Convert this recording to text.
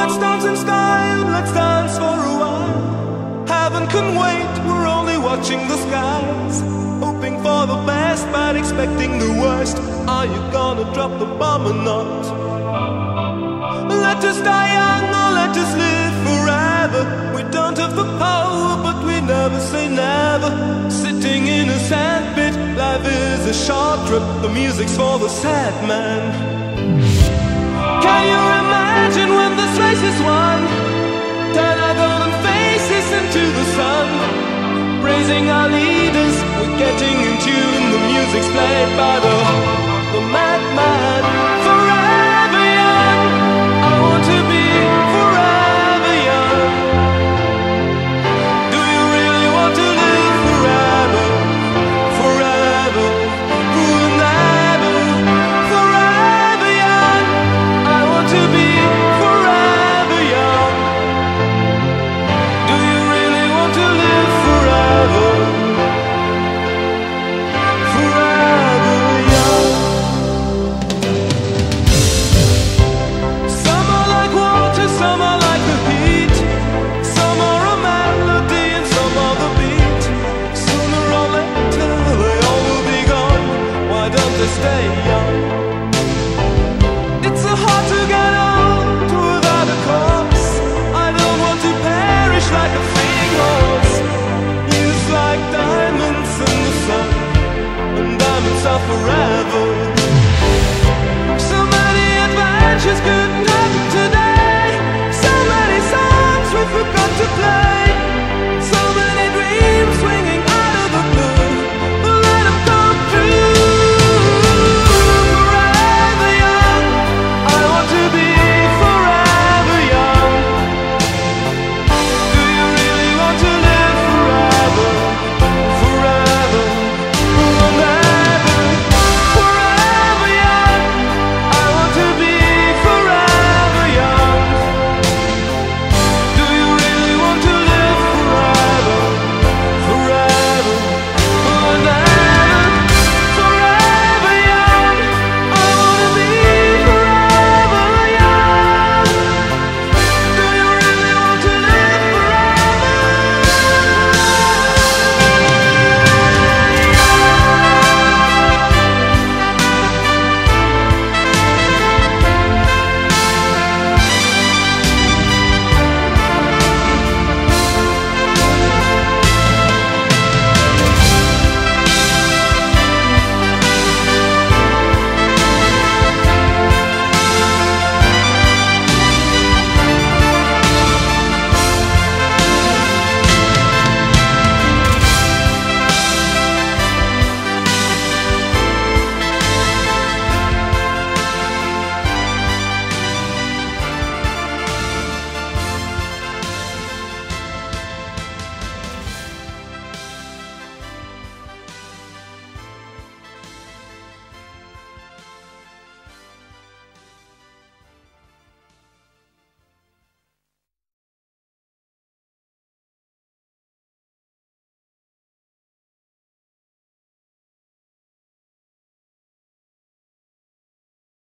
let's dance in style, let's dance for a while. Heaven can wait, we're only watching the skies, hoping for the best but expecting the worst. Are you gonna drop the bomb or not? Let us die young or let us live forever. We don't have the power but we never say never. Sitting in a sandpit, life is a short trip. The music's for the sad man. Can you imagine when this race is won? Turn our golden faces into the sun, praising our leaders, we're getting in tune. The music's played by the madman.